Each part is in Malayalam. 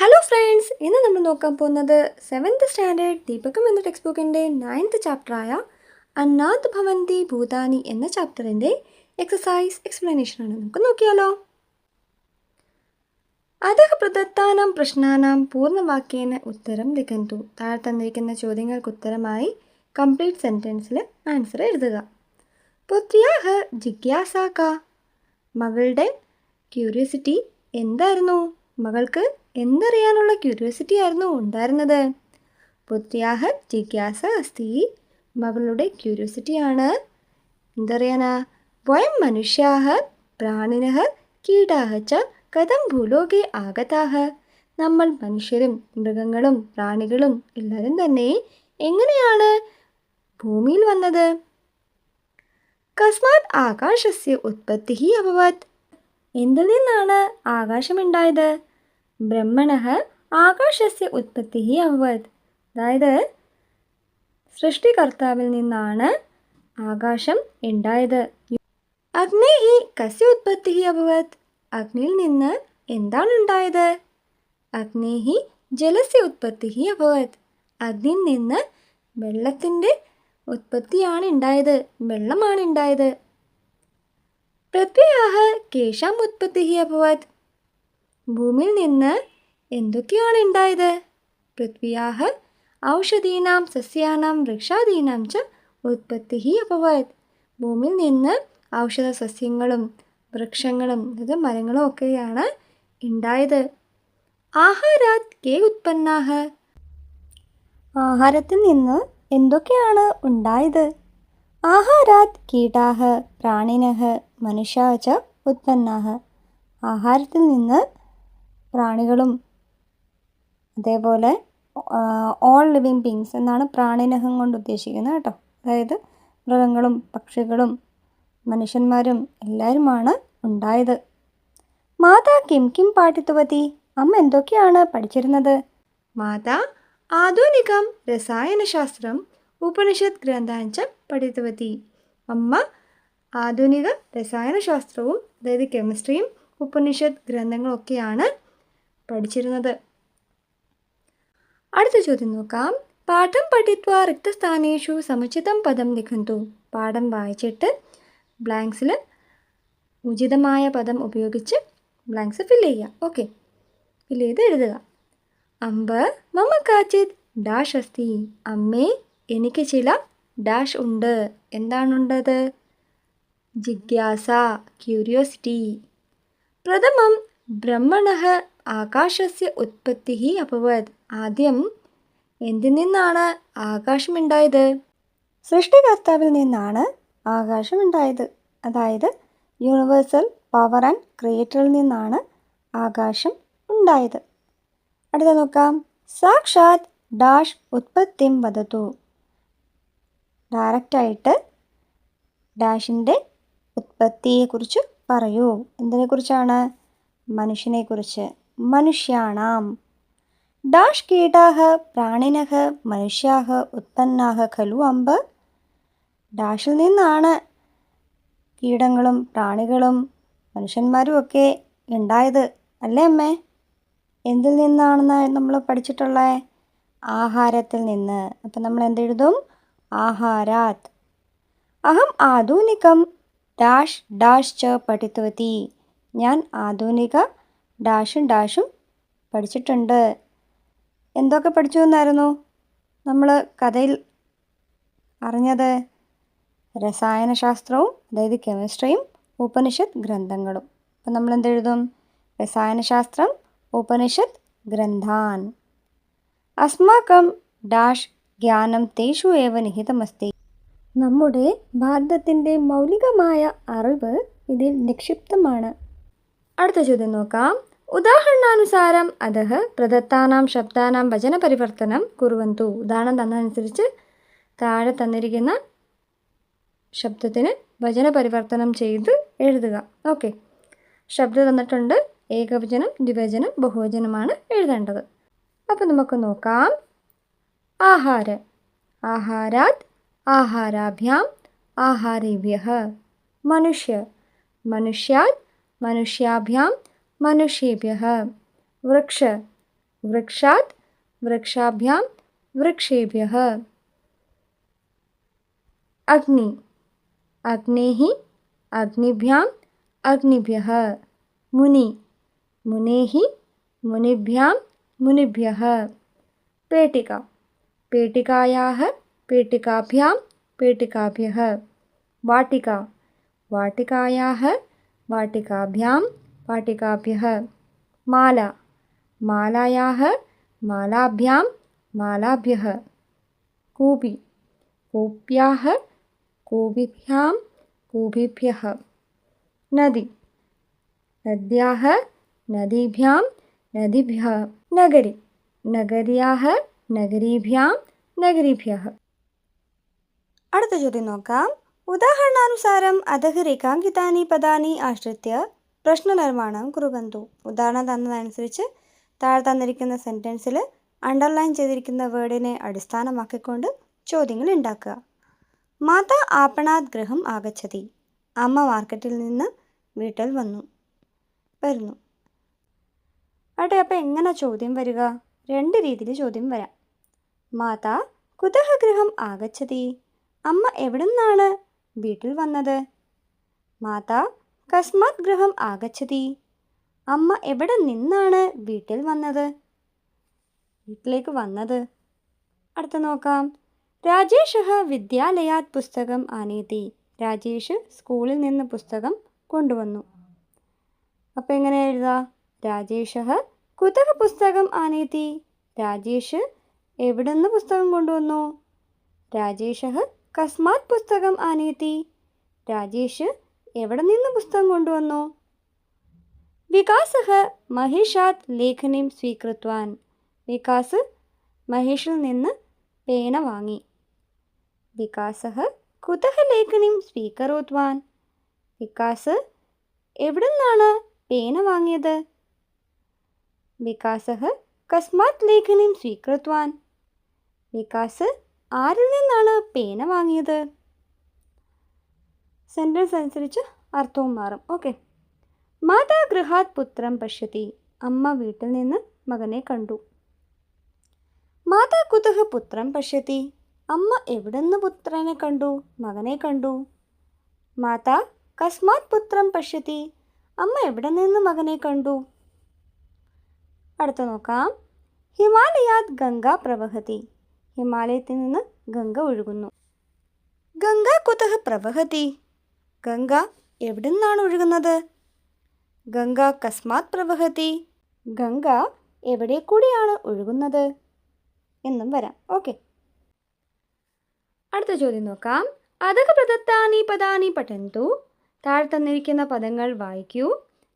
ഹലോ ഫ്രണ്ട്സ്, ഇന്ന് നമ്മൾ നോക്കാൻ പോകുന്നത് 7th സ്റ്റാൻഡേർഡ് ദീപകം എന്ന ടെക്സ്റ്റ് ബുക്കിൻ്റെ 9th ചാപ്റ്ററായ അന്നാത് ഭവന്തി ഭൂതാനി എന്ന ചാപ്റ്ററിൻ്റെ എക്സസൈസ് എക്സ്പ്ലനേഷനാണ്. നമുക്ക് നോക്കിയാലോ. അതः പ്രദത്താനാം പ്രശ്നാനാം പൂർണ്ണവാക്യേന ഉത്തരം ലിഖന്തു. താഴെ തന്നിരിക്കുന്ന ചോദ്യങ്ങൾക്ക് ഉത്തരമായി കംപ്ലീറ്റ് സെൻറ്റൻസിൽ ആൻസർ എഴുതുക. പുത്ര്യാഹ ജിജ്ഞാസ കാ. മകളുടെ ക്യൂരിയോസിറ്റി എന്തായിരുന്നു? മകൾക്ക് എന്തറിയാനുള്ള ക്യൂരിയോസിറ്റി ആയിരുന്നു ഉണ്ടായിരുന്നത്. പുത്ര്യാഹ ജിജ്ഞാസ അസ്തി. മകളുടെ ക്യൂരിയോസിറ്റിയാണ് എന്തറിയാനാ. വയം മനുഷ്യാഹ പ്രാണിനഃ കീടാഹ ച കഥം ഭൂലോകെ ആഗതാഹ. നമ്മൾ മനുഷ്യരും മൃഗങ്ങളും പ്രാണികളും എല്ലാവരും തന്നെ എങ്ങനെയാണ് ഭൂമിയിൽ വന്നത്. കസ്മാത് ആകാശസ്യ ഉത്പത്തിഃ അഭവത്. എന്തിൽ നിന്നാണ് ആകാശമുണ്ടായത്. ബ്രഹ്മണഃ ആകാശസ്യ ഉത്പത്തിഃ അഭവത്. അതായത് സൃഷ്ടികർത്താവിൽ നിന്നാണ് ആകാശം ഉണ്ടായത്. അഗ്നേഃ കസ്യ ഉത്പത്തിഃ അഭവത്. അഗ്നിയിൽ നിന്ന് എന്താണ് ഉണ്ടായത്. അഗ്നേഃ ജലസ്യ ഉത്പത്തിഃ അഭവത്. അഗ്നിയിൽ നിന്ന് വെള്ളത്തിൻ്റെ ഉത്പത്തിയാണ് ഉണ്ടായത്, വെള്ളമാണ് ഉണ്ടായത്. പൃഥ്വ്യാഹ കേശാം ഉത്പത്തിഃ അഭവത്. ഭൂമിയിൽ നിന്ന് എന്തൊക്കെയാണ് ഉണ്ടായത്. പൃഥ്വ്യാഹ ഔഷധീനാം സസ്യാനാം വൃക്ഷാദീനാം ച ഉത്പത്തിഃ അഭവത്. ഭൂമിയിൽ നിന്ന് ഔഷധ സസ്യങ്ങളും വൃക്ഷങ്ങളും അതായത് മരങ്ങളും ഒക്കെയാണ് ഉണ്ടായത്. ആഹാരാത് കേ ഉത്പന്നാഹ. ആഹാരത്തിൽ നിന്ന് എന്തൊക്കെയാണ് ഉണ്ടായത്. ആഹാരാത് കീടാഹ പ്രാണിനഃ മനുഷ്യാഃ ച ഉത്പന്നാഹ. ആഹാരത്തിൽ നിന്ന് പ്രാണികളും അതേപോലെ ഓൾ ലിവിങ് ബീങ്സ് എന്നാണ് പ്രാണിനഹം കൊണ്ട് ഉദ്ദേശിക്കുന്നത് കേട്ടോ. അതായത് മൃഗങ്ങളും പക്ഷികളും മനുഷ്യന്മാരും എല്ലാവരുമാണ് ഉണ്ടായത്. മാതാ കിം കിം പാഠിതവതി. അമ്മ എന്തൊക്കെയാണ് പഠിച്ചിരുന്നത്. മാതാ ആധുനികം രസായനശാസ്ത്രം ഉപനിഷത്ത് ഗ്രന്ഥാഞ്ച പഠിതവതി. അമ്മ ആധുനിക രസായനശാസ്ത്രവും അതായത് കെമിസ്ട്രിയും ഉപനിഷത്ത് ഗ്രന്ഥങ്ങളൊക്കെയാണ് പഠിച്ചിരുന്നത്. അടുത്ത ചോദ്യം നോക്കാം. പാഠം പഠിത്വാ റിക്തസ്ഥാനേഷു സമുചിതം പദം ലിഖന്തു. പാഠം വായിച്ചിട്ട് ബ്ലാങ്ക്സിൽ ഉചിതമായ പദം ഉപയോഗിച്ച് ബ്ലാങ്ക്സ് ഫില്ല് ചെയ്യുക. ഓക്കെ, ഫില്ല് ചെയ്ത് എഴുതുക. അമ്പ മമ കാച്ചിത് ഡാഷ് അസ്തി. അമ്മേ എനിക്ക് ചില ഡാഷ് ഉണ്ട്. എന്താണുണ്ടത്. ജിജ്ഞാസ ക്യൂരിയോസിറ്റി. പ്രഥമം ബ്രഹ്മണഃ ആകാശസ്യ ഉത്പത്തിഃ അഭവത്. ആദ്യം എന്തിൽ നിന്നാണ് ആകാശമുണ്ടായത്. സൃഷ്ടികർത്താവിൽ നിന്നാണ് ആകാശമുണ്ടായത്. അതായത് യൂണിവേഴ്സൽ പവർ ആൻഡ് ക്രിയേറ്ററിൽ നിന്നാണ് ആകാശം ഉണ്ടായത്. അടുത്ത നോക്കാം. സാക്ഷാത് ഡാഷ് ഉത്പത്തിം വദതു. ഡയറക്റ്റായിട്ട് ഡാഷിൻ്റെ ഉത്പത്തിയെക്കുറിച്ച് പറയൂ. എന്തിനെക്കുറിച്ചാണ്. മനുഷ്യനെക്കുറിച്ച്. മനുഷ്യാണാം. ഡാഷ് കീടാഹ പ്രാണിനഃ മനുഷ്യാഃ ഉത്പന്നാഃ ഖലു അമ്പ. ഡാഷിൽ നിന്നാണ് കീടങ്ങളും പ്രാണികളും മനുഷ്യന്മാരും ഒക്കെ ഉണ്ടായത് അല്ലേ അമ്മേ. എന്തിൽ നിന്നാണെന്ന് നമ്മൾ പഠിച്ചിട്ടുള്ളത്. ആഹാരത്തിൽ നിന്ന്. അപ്പം നമ്മൾ എന്തെഴുതും. ആഹാരാത്. അഹം ആധുനികം ഡാഷ് ഡാഷ് ച പഠിതവതി. ഞാൻ ആധുനിക ഡാഷും ഡാഷും പഠിച്ചിട്ടുണ്ട്. എന്തൊക്കെ പഠിച്ചു എന്നായിരുന്നു നമ്മൾ കഥയിൽ അറിഞ്ഞത്. രസായനശാസ്ത്രവും അതായത് കെമിസ്ട്രിയും ഉപനിഷത്ത് ഗ്രന്ഥങ്ങളും. അപ്പം നമ്മൾ എന്തെഴുതും. രസായനശാസ്ത്രം ഉപനിഷത്ത് ഗ്രന്ഥാൻ. അസ്മാകം ഡാഷ് ജ്ഞാനം തേഷു ഏവ നിഹിതമസ്തി. നമ്മുടെ ഭാരതത്തിൻ്റെ മൗലികമായ അറിവ് ഇതിൽ നിക്ഷിപ്തമാണ്. അടുത്ത ചോദ്യം നോക്കാം. ഉദാഹരണാനുസാരം അധഃ പ്രദത്താനാം ശബ്ദാനാം വചനപരിവർത്തനം കുറുവന്തു. ഉദാഹരണം തന്നതനുസരിച്ച് താഴെ തന്നിരിക്കുന്ന ശബ്ദത്തിന് വചനപരിവർത്തനം ചെയ്ത് എഴുതുക. ഓക്കെ, ശബ്ദം തന്നിട്ടുണ്ട്. ഏകവചനം ദ്വിവചനം ബഹുവചനമാണ് എഴുതേണ്ടത്. അപ്പോൾ നമുക്ക് നോക്കാം. ആഹാര. ആഹാരാത് ആഹാരാഭ്യാം ആഹാരേഭ്യഃ. മനുഷ്യ. മനുഷ്യാത് മനുഷ്യാഭ്യാം മനുഷ്യേഭ്യഃ. വൃക്ഷ. वृक्षात् वृक्षाभ्यां वृक्षेभ्यः। अग्नि अग्नेः अग्निभ्यां अग्निभ्यः। मुनि मुनेः मुनिभ्यां मुनिभ्यः। पेटिका पेटिकायाः पेटिकाभ्यां पेटिकाभ्यः। वाटिका वाटिकायाः वाटिकाभ्यां वाटिकाभ्यः। माला मालायाः मालाभ्यां मालाभ्यः। कूपी कूप्याः कूपीभ्यां कूपीभ्यः। नदी नद्याः नदीभ्यां नदीभ्यः। नगरी നഗരിയാഹ നഗരീഭ്യാം നഗരീഭ്യഃ. അടുത്ത ചോദ്യം നോക്കാം. ഉദാഹരണാനുസാരം അധഃ രേഖാങ്കിതാനി പദാനി ആശ്രിത്യ പ്രശ്നനിർമ്മാണം കുറുവന്തു. ഉദാഹരണം തന്നതനുസരിച്ച് താഴെ തന്നിരിക്കുന്ന സെൻറ്റൻസിൽ അണ്ടർലൈൻ ചെയ്തിരിക്കുന്ന വേർഡിനെ അടിസ്ഥാനമാക്കിക്കൊണ്ട് ചോദ്യങ്ങൾ ഉണ്ടാക്കുക. മാതാ ആപണാത് ഗൃഹം ആഗച്ഛതി. അമ്മ മാർക്കറ്റിൽ നിന്ന് വീട്ടിൽ വരുന്നു. അപ്പോൾ എങ്ങനെ ചോദ്യം വരിക? രണ്ട് രീതിയിൽ ചോദ്യം വരാം. മാതാ കുതഃ ഗൃഹം ആഗച്ഛതി. അമ്മ എവിടെ നിന്നാണ് വീട്ടിൽ വന്നത്? മാതാ കസ്മാത് ഗൃഹം ആഗച്ഛതി. അമ്മ എവിടെ നിന്നാണ് വീട്ടിൽ വീട്ടിലേക്ക് വന്നത്? അടുത്ത നോക്കാം. രാജേഷ് വിദ്യാലയാത് പുസ്തകം ആനേതി. രാജേഷ് സ്കൂളിൽ നിന്ന് പുസ്തകം കൊണ്ടുവന്നു. അപ്പോൾ എങ്ങനെ എഴുതുക? രാജേഷ് കുതഃ പുസ്തകം ആനേതി. രാജേഷ് എവിടെ നിന്ന് പുസ്തകം കൊണ്ടുവന്നു? രാജേഷ് കസ്മാത് പുസ്തകം ആനേതി. രാജേഷ് എവിടെ നിന്ന് പുസ്തകം കൊണ്ടുവന്നു? വികാസ് മഹേഷാത് ലേഖനിം സ്വീകൃത്വാൻ. വികാസ് മഹേഷിൽ നിന്ന് പേന വാങ്ങി. വികാസ് കുതഃ ലേഖനിം സ്വീകരോത്വാൻ. വികാസ് എവിടെ നിന്നാണ് പേന വാങ്ങിയത്? വികാസ് കസ്മാത് ലേഖനിം സ്വീകൃത്വാൻ. വികാസ് ആരിൽ നിന്നാണ് പേന വാങ്ങിയത്? സെൻറ്റൻസ് അനുസരിച്ച് അർത്ഥവും മാറും. ഓക്കെ. മാതാ ഗൃഹാത് പുത്രം പശ്യതി. അമ്മ വീട്ടിൽ നിന്ന് മകനെ കണ്ടു. മാതാ കുതഃ പുത്രം പശ്യതി. അമ്മ എവിടെ നിന്ന് പുത്രനെ കണ്ടു, മകനെ കണ്ടു? മാതാ കസ്മാത് പുത്രം പശ്യതി. അമ്മ എവിടെ നിന്ന് മകനെ കണ്ടു? അടുത്ത നോക്കാം. ഹിമാലയാത് ഗംഗ പ്രവഹതി. ഹിമാലയത്തിൽ നിന്ന് ഗംഗ ഒഴുകുന്നു. ഗംഗ കുതഃ പ്രവഹതി. ഗംഗ എവിടെ നിന്നാണ് ഒഴുകുന്നത്? ഗംഗ കസ്മാത് പ്രവഹതി. ഗംഗ എവിടെ കൂടിയാണ് ഒഴുകുന്നത് എന്നും വരാം. ഓക്കെ. അടുത്ത ചോദ്യം നോക്കാം. അധഃ പ്രദത്താനി പദാനി പഠന്തു. താഴെ തന്നിരിക്കുന്ന പദങ്ങൾ വായിക്കൂ.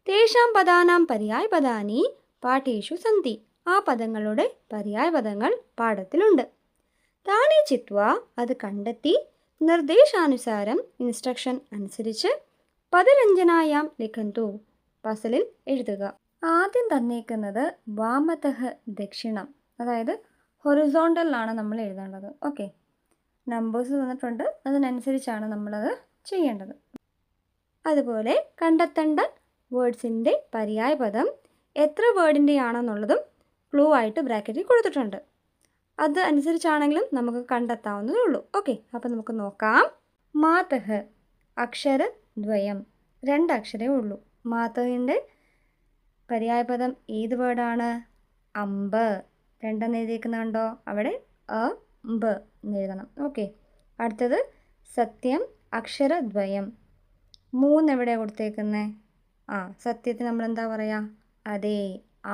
തേഷാം പദാനാം പര്യായ പദാനി പാഠേഷു സന്തി. ആ പദങ്ങളുടെ പര്യായ പദങ്ങൾ പാഠത്തിലുണ്ട്. താനി ചിത്വാ അത് കണ്ടെത്തി നിർദ്ദേശാനുസാരം ഇൻസ്ട്രക്ഷൻ അനുസരിച്ച് പദരഞ്ജനായാം ലിഖന്തു പസലിൽ എഴുതുക. ആദ്യം തന്നേക്കുന്നത് വാമതഃ ദക്ഷിണം, അതായത് ഹൊറിസോണ്ടലിലാണ് നമ്മൾ എഴുതേണ്ടത്. ഓക്കെ. നമ്പേഴ്സ് തന്നിട്ടുണ്ട്, അതിനനുസരിച്ചാണ് നമ്മളത് ചെയ്യേണ്ടത്. അതുപോലെ കണ്ടെത്തേണ്ട വേർഡ്സിൻ്റെ പര്യായ പദം എത്ര വേർഡിൻ്റെ ആണെന്നുള്ളതും ക്ലൂ ആയിട്ട് ബ്രാക്കറ്റിൽ കൊടുത്തിട്ടുണ്ട്. അത് അനുസരിച്ചാണെങ്കിലും നമുക്ക് കണ്ടെത്താവുന്നതേ ഉള്ളൂ. ഓക്കെ. അപ്പോൾ നമുക്ക് നോക്കാം. മാതഃ അക്ഷരദ്വയം, 2 അക്ഷരമേ ഉള്ളൂ. മാതഹിൻ്റെ പര്യായപദം ഏത് വേർഡാണ്? അമ്പ്. 2 എഴുതിയിരിക്കുന്നുണ്ടോ? അവിടെ അമ്പ് എന്നെഴുതണം. ഓക്കെ. അടുത്തത് സത്യം അക്ഷരദ്വയം, 3 എവിടെയാണ് കൊടുത്തേക്കുന്നത്? സത്യത്തിന് നമ്മൾ എന്താ പറയുക? അതെ,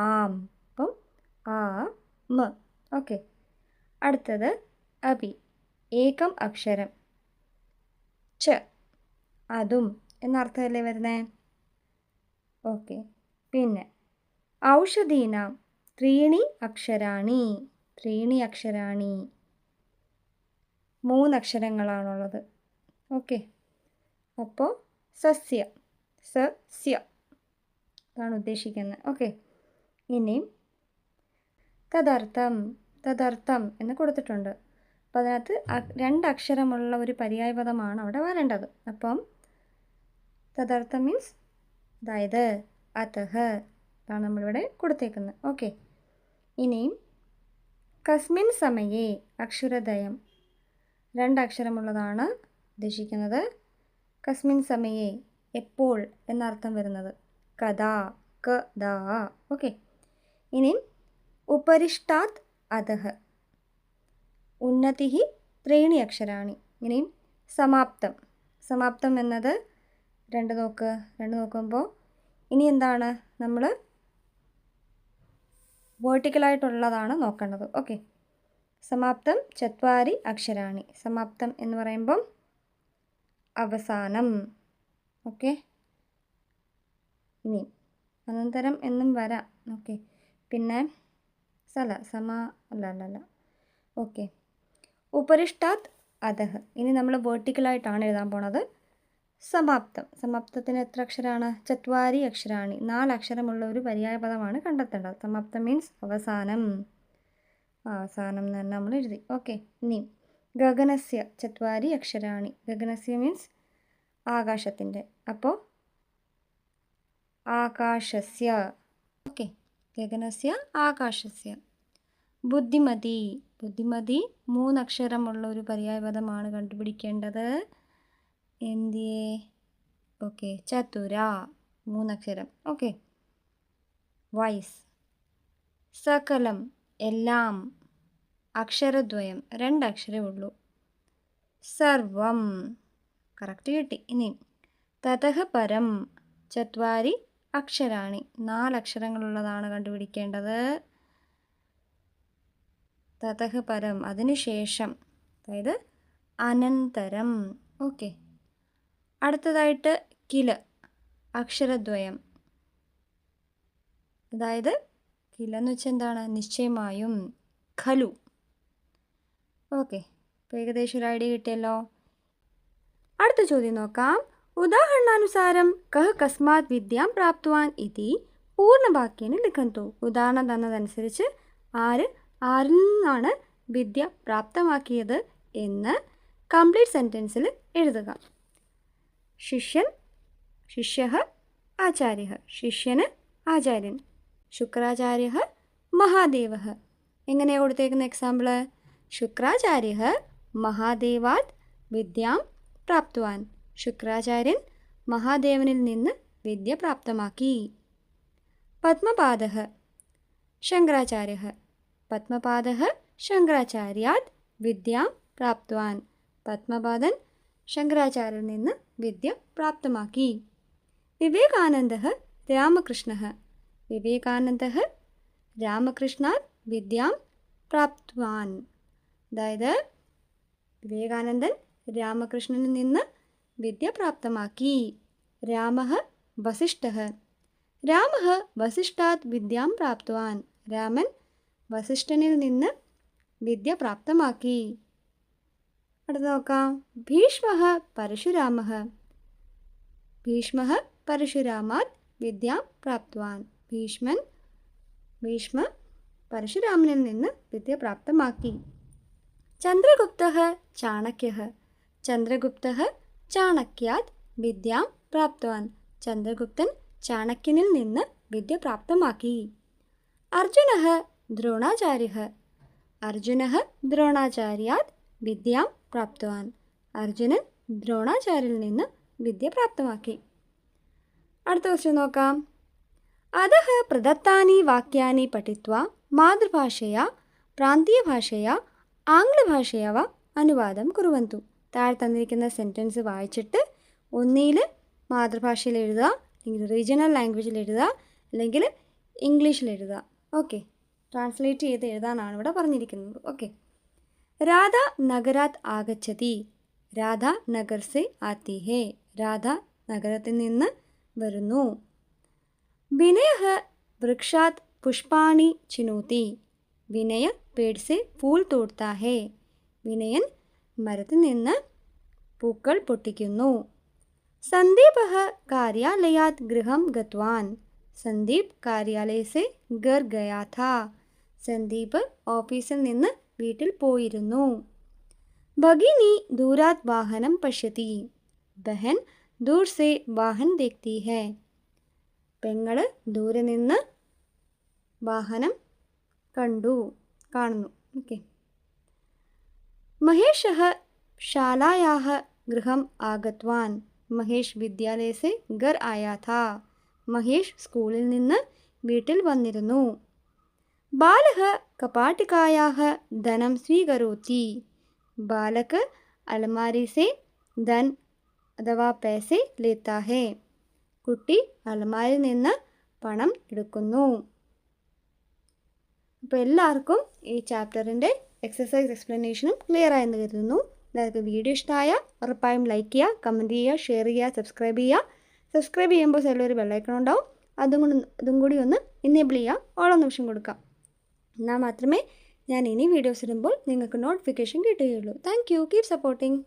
ആം. അപ്പം ആ മ. ഓക്കെ. അടുത്തത് അപി, ഏകം അക്ഷരം, ച, അതും എന്നർത്ഥമല്ലേ വരുന്നേ? ഓക്കെ. പിന്നെ ഔഷധീനാം 3 അക്ഷരാണി, 3 അക്ഷരാണി, 3 അക്ഷരങ്ങളാണുള്ളത്. ഓക്കെ. അപ്പോൾ സസ്യ, സസ്യ ആണ് ഉദ്ദേശിക്കുന്നത്. ഓക്കെ. ഇനിയും തദർത്ഥം, തദർത്ഥം എന്ന് കൊടുത്തിട്ടുണ്ട്. അപ്പോൾ അതിനകത്ത് 2 അക്ഷരമുള്ള ഒരു പര്യായപദമാണ് അവിടെ വരേണ്ടത്. അപ്പം തദർത്ഥം അതായത് അതഹ, അതാണ് നമ്മളിവിടെ കൊടുത്തേക്കുന്നത്. ഓക്കെ. ഇനിയും കസ്മിൻ സമയേ അക്ഷരദ്വയം, രണ്ടക്ഷരമുള്ളതാണ് ഉദ്ദേശിക്കുന്നത്. കസ്മിൻ സമയേ എപ്പോൾ എന്നർത്ഥം വരുന്നത് കഥാ, ക ദാ. ഓക്കെ. ഇനിയും ഉപരിഷ്ടാത് അധഃ ഉന്നതി ത്രീണി അക്ഷരാണി. ഇനിയും സമാപ്തം. സമാപ്തം എന്നത് രണ്ട് നോക്കുമ്പോൾ ഇനി എന്താണ് നമ്മൾ വേർട്ടിക്കലായിട്ടുള്ളതാണ് നോക്കേണ്ടത്. ഓക്കെ. സമാപ്തം ചത്വാരി അക്ഷരാണി. സമാപ്തം എന്ന് പറയുമ്പം അവസാനം. ഓക്കെ. ഇനി അനന്തരം എന്നും വരാം. ഓക്കെ. പിന്നെ അല്ല. ഓക്കെ. ഉപരിഷ്ടാത് അധഃ. ഇനി നമ്മൾ വേർട്ടിക്കലായിട്ടാണ് എഴുതാൻ പോണത്. സമാപ്തം. സമാപ്തത്തിന് എത്ര അക്ഷരമാണ്? ചത്വാരി അക്ഷരാണി. 4 അക്ഷരമുള്ള ഒരു പര്യായ പദമാണ് കണ്ടെത്തേണ്ടത്. സമാപ്തം മീൻസ് അവസാനം. അവസാനം എന്ന് തന്നെ നമ്മൾ എഴുതി. ഓക്കെ. ഇനി ഗഗനസ്യ ചത്വാരി അക്ഷരാണി. ഗഗനസ്യ മീൻസ് ആകാശത്തിൻ്റെ. അപ്പോൾ ആകാശസ്യ. ഓക്കെ. ഗഗനസ്യ ആകാശസ്യ. ബുദ്ധിമതി. ബുദ്ധിമതി 3 അക്ഷരമുള്ള ഒരു പര്യായപദമാണ് കണ്ടുപിടിക്കേണ്ടത്. എന്തിയെ? ഓക്കെ. ചതുര 3 അക്ഷരം. ഓക്കെ. വൈസ്. സകലം എല്ലാം. അക്ഷരദ്വയം 2 അക്ഷരമേ ഉള്ളൂ. സർവം കറക്റ്റ് കിട്ടി. ഇനി തതഃ പരം ചത്വാരി അക്ഷരാണി. 4 അക്ഷരങ്ങളുള്ളതാണ് കണ്ടുപിടിക്കേണ്ടത്. തതഃ പരം അതിനുശേഷം, അതായത് അനന്തരം. ഓക്കെ. അടുത്തതായിട്ട് കില അക്ഷരദ്വയം. അതായത് കില എന്ന് വെച്ചാൽ എന്താണ്? നിശ്ചയമായും. ഖലു. ഓക്കെ. അപ്പോൾ ഏകദേശം ഒരു ഐഡിയ കിട്ടിയല്ലോ. അടുത്ത ചോദ്യം നോക്കാം. ഉദാഹരണാനുസാരം കഹ കസ്മാത് വിദ്യാം പ്രാപ്തവാൻ ഇതി പൂർണ്ണവാക്യേന ലിഖന്തു. ഉദാഹരണം തന്നതനുസരിച്ച് ആരിൽ നിന്നാണ് വിദ്യ പ്രാപ്തമാക്കിയത് എന്ന് കംപ്ലീറ്റ് സെൻറ്റൻസിൽ എഴുതുക. ശിഷ്യഃ ആചാര്യഃ. ശിഷ്യന് ആചാര്യൻ. ശുക്രാചാര്യഃ മഹാദേവഃ. എങ്ങനെയാണ് കൊടുത്തേക്കുന്ന എക്സാമ്പിൾ? ശുക്രാചാര്യഃ മഹാദേവാത് വിദ്യാം പ്രാപ്തവാൻ. ശുക്രാചാര്യൻ മഹാദേവനിൽ നിന്ന് വിദ്യ പ്രാപ്തമാക്കി. പത്മപാദഃ ശങ്കരാചാര്യഃ. പത്മപാദഃ ശങ്കരാചാര്യാത് വിദ്യാം പ്രാപ്തവാൻ. പത്മപാദൻ ശങ്കരാചാര്യനിൽ നിന്ന് വിദ്യ പ്രാപ്തമാക്കി. വിവേകാനന്ദഃ രാമകൃഷ്ണഃ. വിവേകാനന്ദഃ രാമകൃഷ്ണാത് വിദ്യാം പ്രാപ്തവാൻ. അതായത് വിവേകാനന്ദൻ രാമകൃഷ്ണനിൽ നിന്ന് വിദ്യ പ്രാപ്തമാക്കി. രാമഃ വസിഷ്ഠഃ. രാമഃ വസിഷ്ഠാത് വിദ്യാം പ്രാപ്തവാൻ. രാമൻ വസിഷ്ഠനിൽ നിന്ന് വിദ്യ പ്രാപ്തമാക്കി. അടുത്ത് നോക്കാം. ഭീഷ്മഃ പരശുരാമഃ. ഭീഷ്മഃ പരശുരാമാത് വിദ്യാം പ്രാപ്തവാൻ. ഭീഷ്മ പരശുരാമനിൽ നിന്ന് വിദ്യ പ്രാപ്തമാക്കി. ചന്ദ്രഗുപ്തഃ ചാണക്യഃ. ചന്ദ്രഗുപ്തഃ ചാണക്യാത് വിദ്യാം പ്രാപ്തവാൻ. ചന്ദ്രഗുപ്തൻ ചാണക്യനിൽ നിന്ന് വിദ്യ പ്രാപ്തമാക്കി. അർജുനഃ ദ്രോണാചാര്യഃ. അർജുനഃ ദ്രോണാചാര്യാത് വിദ്യാം പ്രാപ്തവാൻ. അർജുനൻ ദ്രോണാചാര്യനിൽ നിന്ന് വിദ്യ പ്രാപ്തമാക്കി. അടുത്ത ക്വസ്റ്റ്യൻ നോക്കാം. അധഃ പ്രദത്താനി വാക്യാനി പഠിത്വാ മാതൃഭാഷയാ പ്രാന്തീയഭാഷയാ ആംഗ്ലഭാഷയാ വ അനുവാദം കുറുവന്തു. താഴെ തന്നിരിക്കുന്ന സെൻറ്റൻസ് വായിച്ചിട്ട് ഒന്നിൽ മാതൃഭാഷയിൽ എഴുതുക, അല്ലെങ്കിൽ റീജിയണൽ ലാംഗ്വേജിൽ എഴുതുക, അല്ലെങ്കിൽ ഇംഗ്ലീഷിൽ എഴുതുക. ഓക്കെ. ട്രാൻസ്ലേറ്റ് ചെയ്ത് എഴുതാനാണ് ഇവിടെ പറഞ്ഞിരിക്കുന്നത്. ഓക്കെ. രാധ നഗരാത് ആഗച്ഛതി. രാധ നഗർ സെ ആത്തി ഹേ. രാധ നഗരത്തിൽ നിന്ന് വരുന്നു. വിനയഃ വൃക്ഷാത് പുഷ്പാണി ചിനോതി. വിനയ പേട് സെ ഫൂൽ തോഡ്താ ഹേ. വിനയൻ മരത്തിൽ നിന്ന് പൂക്കൾ പൊട്ടിക്കുന്നു. സന്ദീപഃ കാര്യാലയാത് ഗൃഹം ഗത്വാൻ. സന്ദീപ് കാര്യാലയ സെ ഘർ ഗയാ ഥാ. സന്ദീപ് ഓഫീസിൽ നിന്ന് വീട്ടിൽ പോയിരുന്നു. ഭഗിനി ദൂരാത് വാഹനം പശ്യതി. ബഹൻ ദൂർ സെ വാഹൻ ദേഖ്തി ഹൈ. പെങ്ങള് ദൂരെ നിന്ന് വാഹനം കണ്ടു, കാണുന്നു. ഓക്കെ. മഹേഷः शालायाः गृहम् आगतवान्. മഹേഷ് വിദ്യാലയ സെ ഘർ ആയാ ഥാ. മഹേഷ് സ്കൂളിൽ നിന്ന് വീട്ടിൽ വന്നിരുന്നു. ബാലः കപാട്ടികായാः ധനം സ്വീകരോതി. ബാലക് അലമാരി സെ ധൻ അഥവാ പൈസെ ലേത്താ ഹേ. കുട്ടി അലമാരിയിൽ നിന്ന് പണം എടുക്കുന്നു. അപ്പോൾ എല്ലാവർക്കും ഈ ചാപ്റ്ററിൻ്റെ എക്സസൈസ് എക്സ്പ്ലനേഷനും ക്ലിയർ ആയെന്ന് കരുതുന്നു. എല്ലാവർക്കും വീഡിയോ ഇഷ്ടമായ ഉറപ്പായും ലൈക്ക് ചെയ്യുക, കമൻറ്റ് ചെയ്യുക, ഷെയർ ചെയ്യുക, സബ്സ്ക്രൈബ് ചെയ്യുക. സബ്സ്ക്രൈബ് ചെയ്യുമ്പോൾ സൈഡിലൊരു ബെല്ലൈക്കൺ ഉണ്ടാവും. അതും കൂടി ഒന്ന് ഇനേബിൾ ചെയ്യുക, ഓൾ നിമിഷം കൊടുക്കാം. എന്നാൽ മാത്രമേ ഞാൻ ഇനി വീഡിയോസ് ഇടുമ്പോൾ നിങ്ങൾക്ക് നോട്ടിഫിക്കേഷൻ കിട്ടുകയുള്ളൂ. Thank you. Keep supporting.